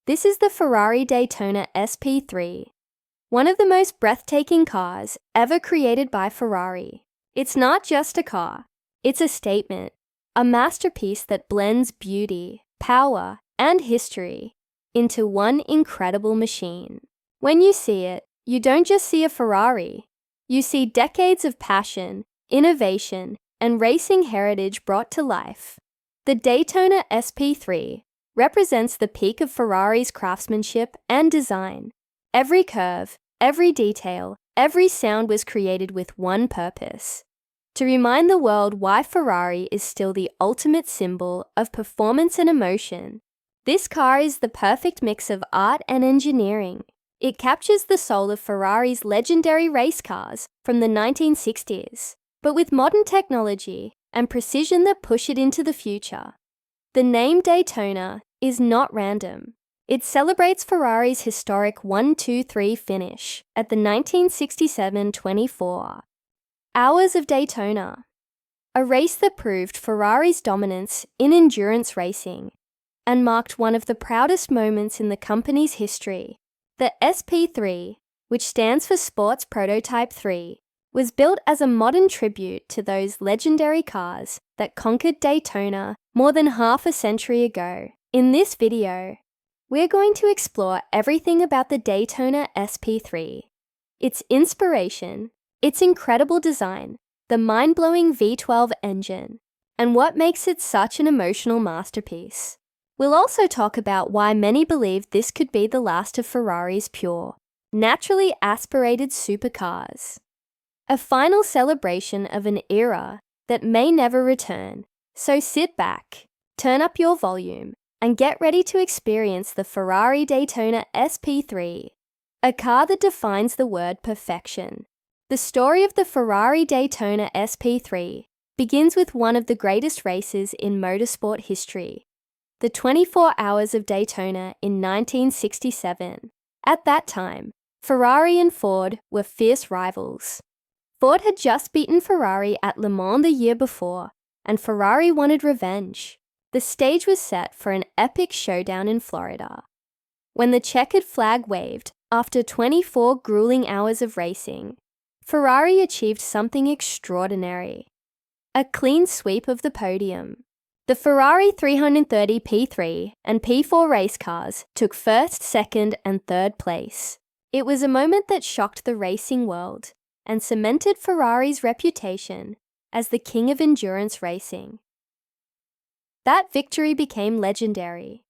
This is the Ferrari Daytona SP3, one of the most breathtaking cars ever created by Ferrari. It's not just a car, it's a statement, a masterpiece that blends beauty, power, and history into one incredible machine. When you see it, you don't just see a Ferrari, you see decades of passion, innovation, and racing heritage brought to life. The Daytona SP3 represents the peak of Ferrari's craftsmanship and design. Every curve, every detail, every sound was created with one purpose: to remind the world why Ferrari is still the ultimate symbol of performance and emotion. This car is the perfect mix of art and engineering. It captures the soul of Ferrari's legendary race cars from the 1960s, but with modern technology and precision that push it into the future. The name Daytona is not random. It celebrates Ferrari's historic 1-2-3 finish at the 1967 24 Hours of Daytona, a race that proved Ferrari's dominance in endurance racing and marked one of the proudest moments in the company's history. The SP3, which stands for Sports Prototype 3, was built as a modern tribute to those legendary cars that conquered Daytona more than half a century ago. In this video, we're going to explore everything about the Daytona SP3, its inspiration, its incredible design, the mind-blowing V12 engine, and what makes it such an emotional masterpiece. We'll also talk about why many believe this could be the last of Ferrari's pure, naturally aspirated supercars. A final celebration of an era that may never return. So sit back, turn up your volume, and get ready to experience the Ferrari Daytona SP3, a car that defines the word perfection. The story of the Ferrari Daytona SP3 begins with one of the greatest races in motorsport history, the 24 Hours of Daytona in 1967. At that time, Ferrari and Ford were fierce rivals. Ford had just beaten Ferrari at Le Mans the year before, and Ferrari wanted revenge. The stage was set for an epic showdown in Florida. When the checkered flag waved after 24 grueling hours of racing, Ferrari achieved something extraordinary: a clean sweep of the podium. The Ferrari 330 P3 and P4 race cars took first, second, and third place. It was a moment that shocked the racing world and cemented Ferrari's reputation as the king of endurance racing. That victory became legendary,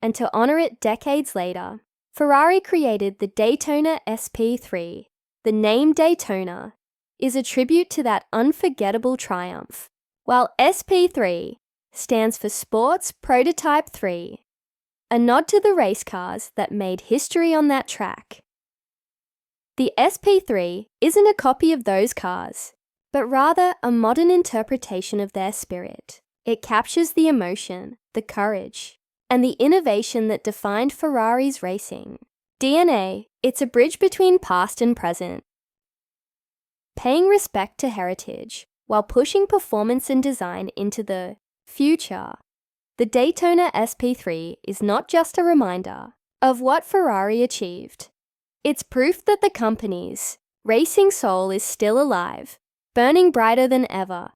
and to honor it decades later, Ferrari created the Daytona SP3. The name Daytona is a tribute to that unforgettable triumph, while SP3 stands for Sports Prototype 3, a nod to the race cars that made history on that track. The SP3 isn't a copy of those cars, but rather a modern interpretation of their spirit. It captures the emotion, the courage, and the innovation that defined Ferrari's racing DNA. It's a bridge between past and present, paying respect to heritage while pushing performance and design into the future. The Daytona SP3 is not just a reminder of what Ferrari achieved. It's proof that the company's racing soul is still alive, burning brighter than ever.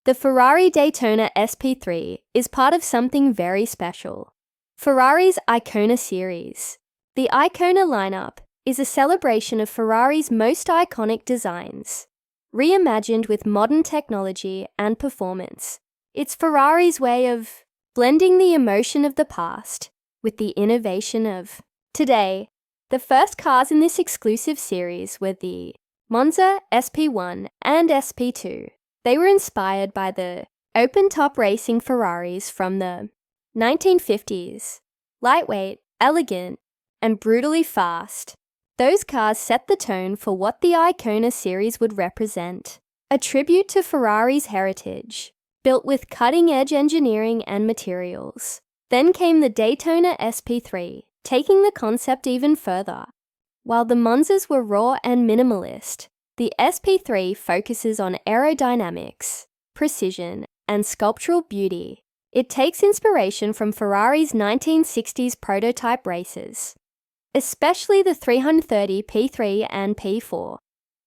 The Ferrari Daytona SP3 is part of something very special: Ferrari's Icona series. The Icona lineup is a celebration of Ferrari's most iconic designs, reimagined with modern technology and performance. It's Ferrari's way of blending the emotion of the past with the innovation of today. The first cars in this exclusive series were the Monza SP1 and SP2. They were inspired by the open-top racing Ferraris from the 1950s. Lightweight, elegant, and brutally fast, those cars set the tone for what the Icona series would represent: a tribute to Ferrari's heritage, built with cutting-edge engineering and materials. Then came the Daytona SP3, taking the concept even further. While the Monzas were raw and minimalist, the SP3 focuses on aerodynamics, precision, and sculptural beauty. It takes inspiration from Ferrari's 1960s prototype races, especially the 330 P3 and P4,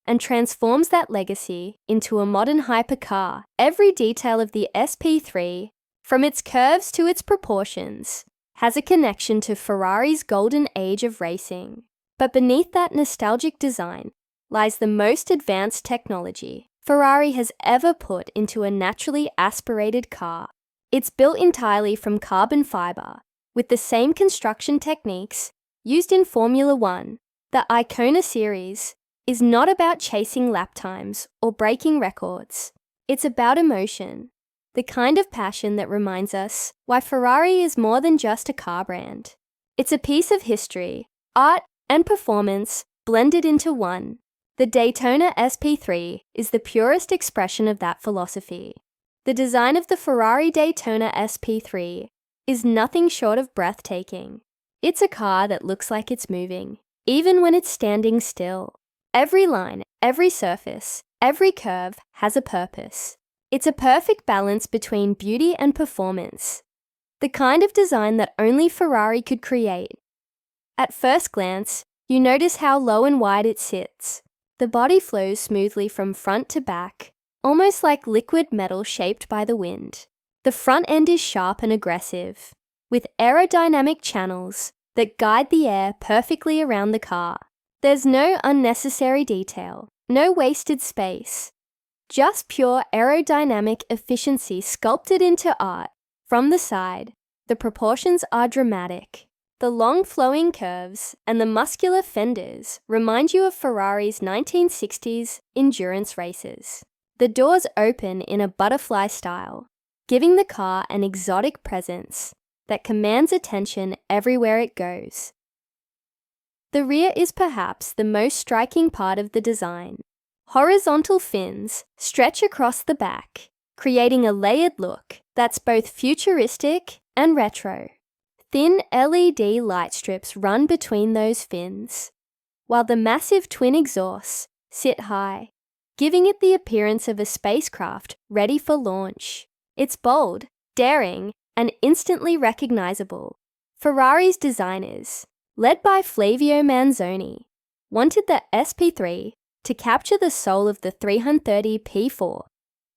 and transforms that legacy into a modern hypercar. Every detail of the SP3, from its curves to its proportions, has a connection to Ferrari's golden age of racing. But beneath that nostalgic design lies the most advanced technology Ferrari has ever put into a naturally aspirated car. It's built entirely from carbon fiber, with the same construction techniques used in Formula One. The Icona series is not about chasing lap times or breaking records. It's about emotion, the kind of passion that reminds us why Ferrari is more than just a car brand. It's a piece of history, art, and performance blended into one. The Daytona SP3 is the purest expression of that philosophy. The design of the Ferrari Daytona SP3 is nothing short of breathtaking. It's a car that looks like it's moving, even when it's standing still. Every line, every surface, every curve has a purpose. It's a perfect balance between beauty and performance, the kind of design that only Ferrari could create. At first glance, you notice how low and wide it sits. The body flows smoothly from front to back, almost like liquid metal shaped by the wind. The front end is sharp and aggressive, with aerodynamic channels that guide the air perfectly around the car. There's no unnecessary detail, no wasted space, just pure aerodynamic efficiency sculpted into art. From the side, the proportions are dramatic. The long flowing curves and the muscular fenders remind you of Ferrari's 1960s endurance races. The doors open in a butterfly style, giving the car an exotic presence that commands attention everywhere it goes. The rear is perhaps the most striking part of the design. Horizontal fins stretch across the back, creating a layered look that's both futuristic and retro. Thin LED light strips run between those fins, while the massive twin exhausts sit high, giving it the appearance of a spacecraft ready for launch. It's bold, daring, and instantly recognizable. Ferrari's designers, led by Flavio Manzoni, wanted the SP3 to capture the soul of the 330 P4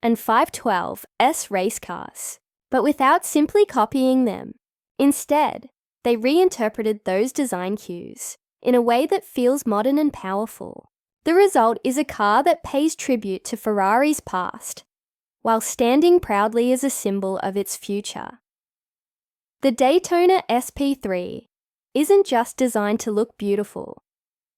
and 512S race cars, but without simply copying them. Instead, they reinterpreted those design cues in a way that feels modern and powerful. The result is a car that pays tribute to Ferrari's past, while standing proudly as a symbol of its future. The Daytona SP3 isn't just designed to look beautiful.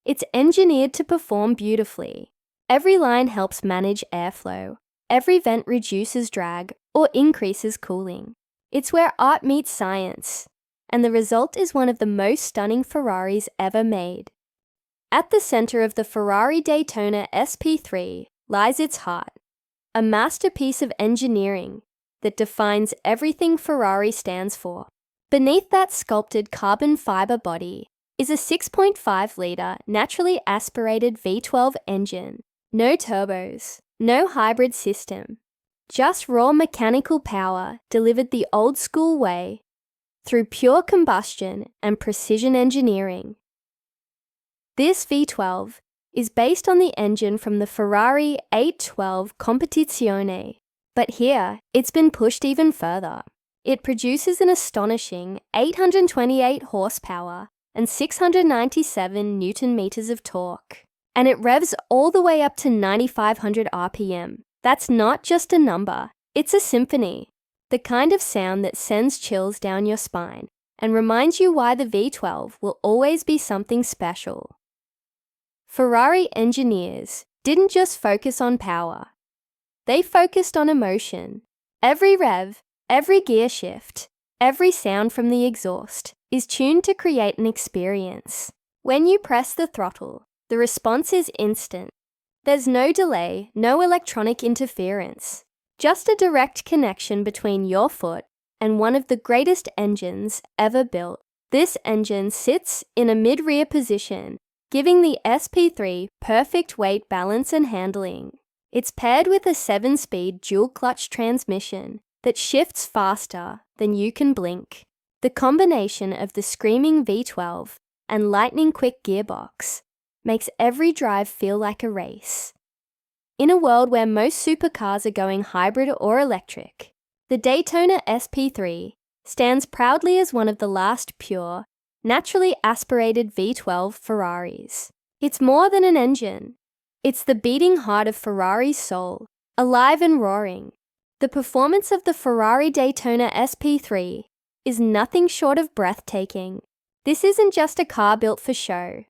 It's engineered to perform beautifully. Every line helps manage airflow. Every vent reduces drag or increases cooling. It's where art meets science, and the result is one of the most stunning Ferraris ever made. At the center of the Ferrari Daytona SP3 lies its heart, a masterpiece of engineering that defines everything Ferrari stands for. Beneath that sculpted carbon fiber body is a 6.5-liter naturally aspirated V12 engine. No turbos, no hybrid system, just raw mechanical power delivered the old-school way through pure combustion and precision engineering. This V12 is based on the engine from the Ferrari 812 Competizione, but here it's been pushed even further. It produces an astonishing 828 horsepower and 697 Newton-meters of torque, and it revs all the way up to 9,500 RPM. That's not just a number, it's a symphony, the kind of sound that sends chills down your spine and reminds you why the V12 will always be something special. Ferrari engineers didn't just focus on power, they focused on emotion. Every rev, every gear shift, every sound from the exhaust is tuned to create an experience. When you press the throttle, the response is instant. There's no delay, no electronic interference, just a direct connection between your foot and one of the greatest engines ever built. This engine sits in a mid-rear position, giving the SP3 perfect weight balance and handling. It's paired with a 7-speed dual-clutch transmission that shifts faster than you can blink. The combination of the screaming V12 and lightning-quick gearbox makes every drive feel like a race. In a world where most supercars are going hybrid or electric, the Daytona SP3 stands proudly as one of the last pure, naturally aspirated V12 Ferraris. It's more than an engine. It's the beating heart of Ferrari's soul, alive and roaring. The performance of the Ferrari Daytona SP3 is nothing short of breathtaking. This isn't just a car built for show.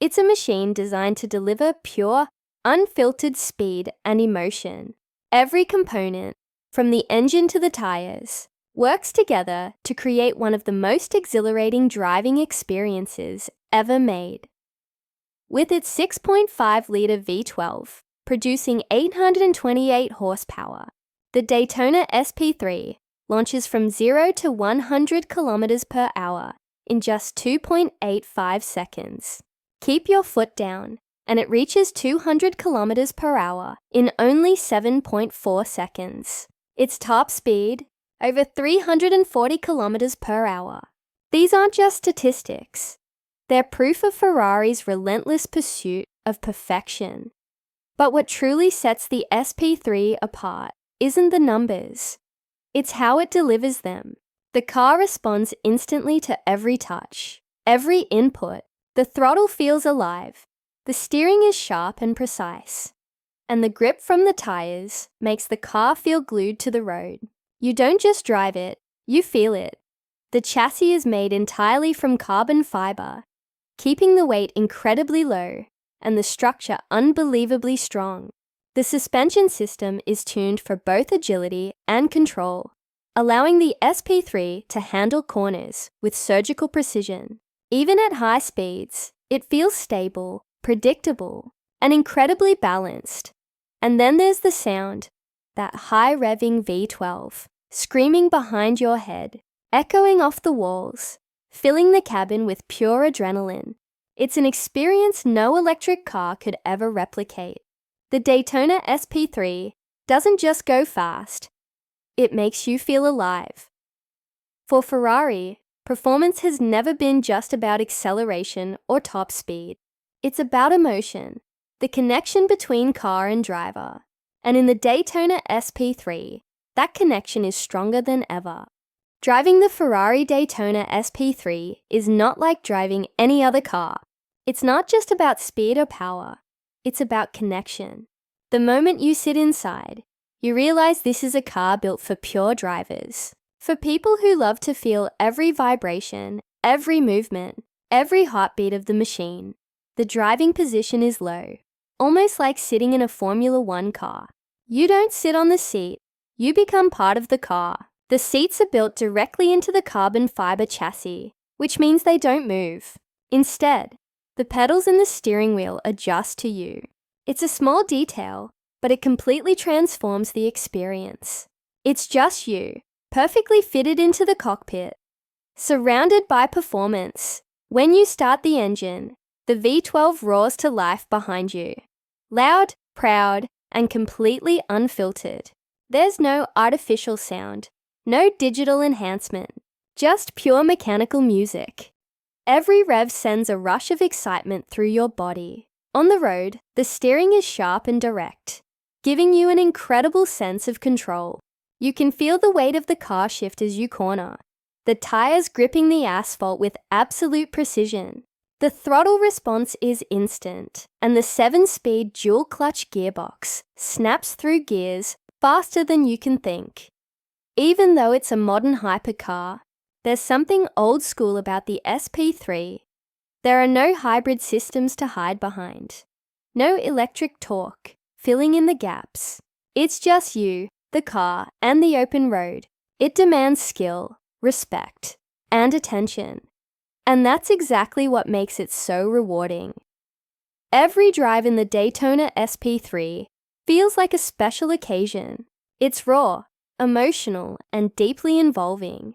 It's a machine designed to deliver pure, unfiltered speed and emotion. Every component, from the engine to the tires, works together to create one of the most exhilarating driving experiences ever made. With its 6.5-liter V12, producing 828 horsepower, the Daytona SP3 launches from 0 to 100 km per hour in just 2.85 seconds. Keep your foot down, and it reaches 200 km per hour in only 7.4 seconds. Its top speed, over 340 km per hour. These aren't just statistics. They're proof of Ferrari's relentless pursuit of perfection. But what truly sets the SP3 apart isn't the numbers. It's how it delivers them. The car responds instantly to every touch, every input. The throttle feels alive. The steering is sharp and precise. And the grip from the tires makes the car feel glued to the road. You don't just drive it, you feel it. The chassis is made entirely from carbon fiber, keeping the weight incredibly low and the structure unbelievably strong. The suspension system is tuned for both agility and control, allowing the SP3 to handle corners with surgical precision. Even at high speeds, it feels stable, predictable, and incredibly balanced. And then there's the sound, that high-revving V12, screaming behind your head, echoing off the walls, filling the cabin with pure adrenaline. It's an experience no electric car could ever replicate. The Daytona SP3 doesn't just go fast, it makes you feel alive. For Ferrari, performance has never been just about acceleration or top speed. It's about emotion, the connection between car and driver. And in the Daytona SP3, that connection is stronger than ever. Driving the Ferrari Daytona SP3 is not like driving any other car. It's not just about speed or power, it's about connection. The moment you sit inside, you realize this is a car built for pure drivers. For people who love to feel every vibration, every movement, every heartbeat of the machine. The driving position is low, almost like sitting in a Formula One car. You don't sit on the seat, you become part of the car. The seats are built directly into the carbon fiber chassis, which means they don't move. Instead, the pedals and the steering wheel adjust to you. It's a small detail, but it completely transforms the experience. It's just you, perfectly fitted into the cockpit, surrounded by performance. When you start the engine, the V12 roars to life behind you. Loud, proud, and completely unfiltered. There's no artificial sound, no digital enhancement, just pure mechanical music. Every rev sends a rush of excitement through your body. On the road, the steering is sharp and direct, giving you an incredible sense of control. You can feel the weight of the car shift as you corner, the tires gripping the asphalt with absolute precision. The throttle response is instant, and the 7-speed dual-clutch gearbox snaps through gears faster than you can think. Even though it's a modern hypercar, there's something old school about the SP3. There are no hybrid systems to hide behind. No electric torque filling in the gaps. It's just you, the car, and the open road. It demands skill, respect, and attention. And that's exactly what makes it so rewarding. Every drive in the Daytona SP3 feels like a special occasion. It's raw, emotional, and deeply involving.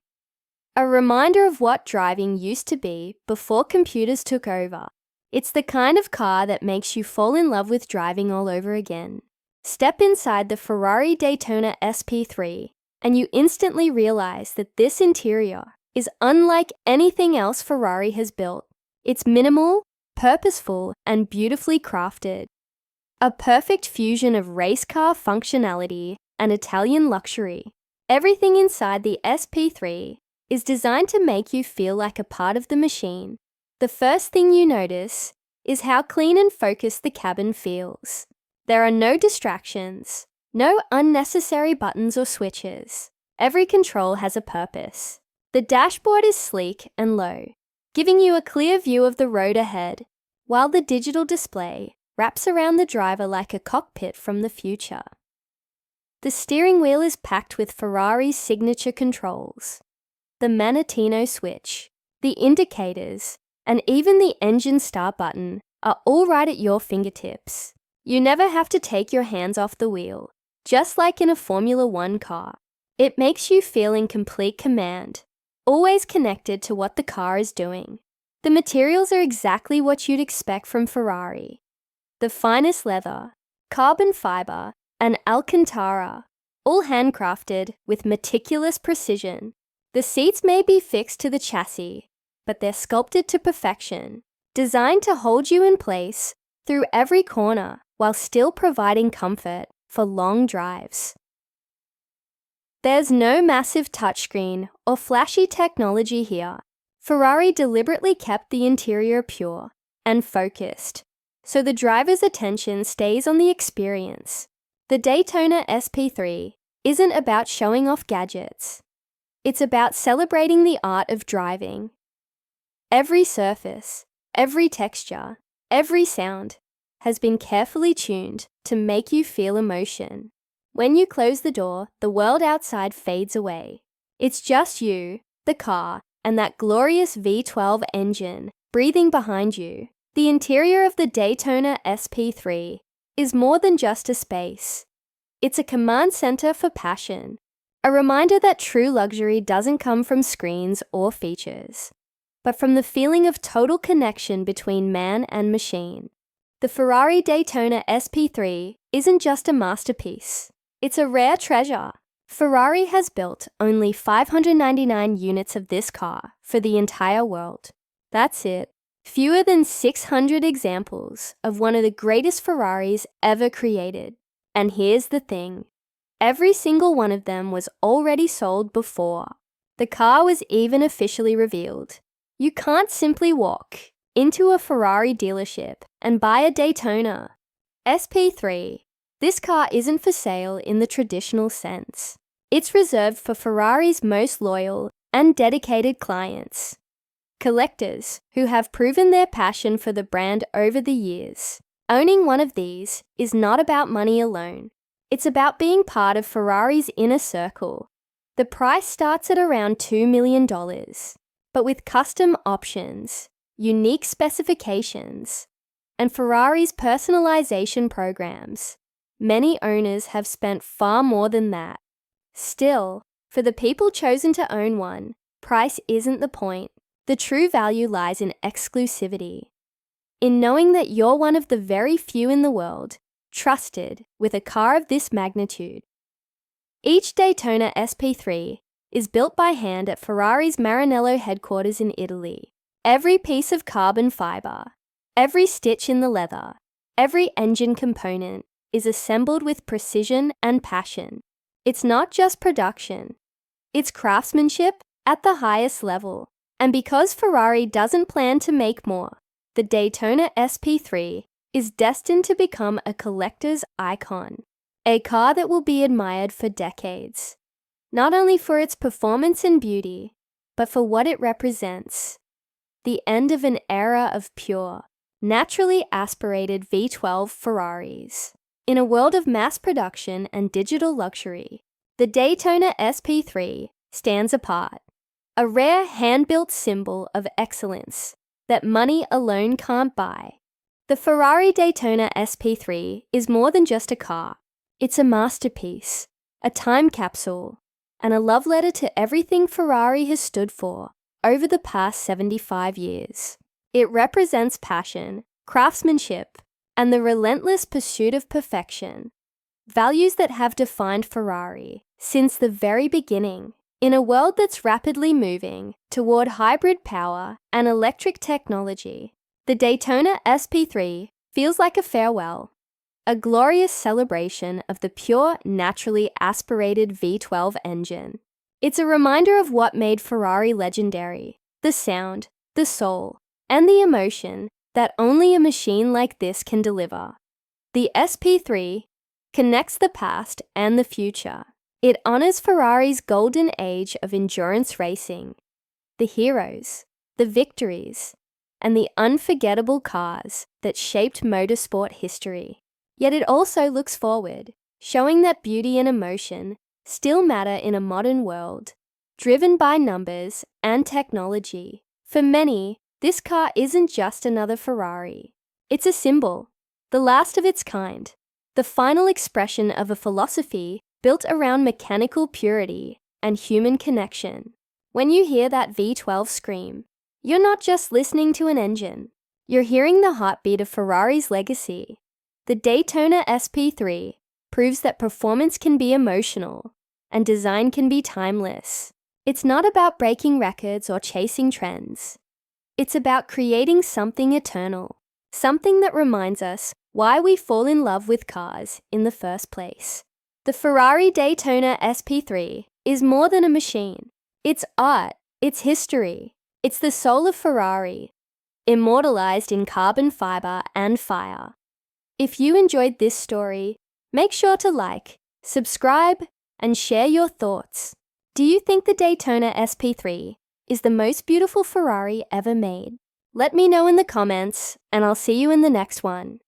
A reminder of what driving used to be before computers took over. It's the kind of car that makes you fall in love with driving all over again. Step inside the Ferrari Daytona SP3 and you instantly realize that this interior is unlike anything else Ferrari has built. It's minimal, purposeful, and beautifully crafted. A perfect fusion of race car functionality and Italian luxury. Everything inside the SP3 is designed to make you feel like a part of the machine. The first thing you notice is how clean and focused the cabin feels. There are no distractions, no unnecessary buttons or switches. Every control has a purpose. The dashboard is sleek and low, giving you a clear view of the road ahead, while the digital display wraps around the driver like a cockpit from the future. The steering wheel is packed with Ferrari's signature controls. The Manettino switch, the indicators, and even the engine start button are all right at your fingertips. You never have to take your hands off the wheel, just like in a Formula One car. It makes you feel in complete command, always connected to what the car is doing. The materials are exactly what you'd expect from Ferrari. The finest leather, carbon fiber, and Alcantara, all handcrafted with meticulous precision. The seats may be fixed to the chassis, but they're sculpted to perfection, designed to hold you in place through every corner while still providing comfort for long drives. There's no massive touchscreen or flashy technology here. Ferrari deliberately kept the interior pure and focused, so the driver's attention stays on the experience. The Daytona SP3 isn't about showing off gadgets. It's about celebrating the art of driving. Every surface, every texture, every sound has been carefully tuned to make you feel emotion. When you close the door, the world outside fades away. It's just you, the car, and that glorious V12 engine breathing behind you. The interior of the Daytona SP3 is more than just a space. It's a command center for passion, a reminder that true luxury doesn't come from screens or features, but from the feeling of total connection between man and machine. The Ferrari Daytona SP3 isn't just a masterpiece, it's a rare treasure. Ferrari has built only 599 units of this car for the entire world. That's it. Fewer than 600 examples of one of the greatest Ferraris ever created. And here's the thing. Every single one of them was already sold before the car was even officially revealed. You can't simply walk into a Ferrari dealership and buy a Daytona SP3. This car isn't for sale in the traditional sense. It's reserved for Ferrari's most loyal and dedicated clients. Collectors who have proven their passion for the brand over the years. Owning one of these is not about money alone. It's about being part of Ferrari's inner circle. The price starts at around $2 million, but with custom options, unique specifications, and Ferrari's personalization programs, many owners have spent far more than that. Still, for the people chosen to own one, price isn't the point. The true value lies in exclusivity, in knowing that you're one of the very few in the world trusted with a car of this magnitude. Each Daytona SP3 is built by hand at Ferrari's Maranello headquarters in Italy. Every piece of carbon fiber, every stitch in the leather, every engine component is assembled with precision and passion. It's not just production, it's craftsmanship at the highest level. And because Ferrari doesn't plan to make more, the Daytona SP3 is destined to become a collector's icon, a car that will be admired for decades, not only for its performance and beauty, but for what it represents: the end of an era of pure, naturally aspirated V12 Ferraris. In a world of mass production and digital luxury, the Daytona SP3 stands apart. A rare hand-built symbol of excellence that money alone can't buy. The Ferrari Daytona SP3 is more than just a car. It's a masterpiece, a time capsule, and a love letter to everything Ferrari has stood for over the past 75 years. It represents passion, craftsmanship, and the relentless pursuit of perfection. values that have defined Ferrari since the very beginning. In a world that's rapidly moving toward hybrid power and electric technology, the Daytona SP3 feels like a farewell, a glorious celebration of the pure, naturally aspirated V12 engine. It's a reminder of what made Ferrari legendary: the sound, the soul, and the emotion that only a machine like this can deliver. The SP3 connects the past and the future. It honors Ferrari's golden age of endurance racing, the heroes, the victories, and the unforgettable cars that shaped motorsport history. Yet it also looks forward, showing that beauty and emotion still matter in a modern world, driven by numbers and technology. For many, this car isn't just another Ferrari. It's a symbol, the last of its kind, the final expression of a philosophy built around mechanical purity and human connection. When you hear that V12 scream, you're not just listening to an engine. You're hearing the heartbeat of Ferrari's legacy. The Daytona SP3 proves that performance can be emotional and design can be timeless. It's not about breaking records or chasing trends. It's about creating something eternal, something that reminds us why we fall in love with cars in the first place. The Ferrari Daytona SP3 is more than a machine. It's art, it's history, it's the soul of Ferrari, immortalized in carbon fiber and fire. If you enjoyed this story, make sure to like, subscribe, and share your thoughts. Do you think the Daytona SP3 is the most beautiful Ferrari ever made? Let me know in the comments, and I'll see you in the next one.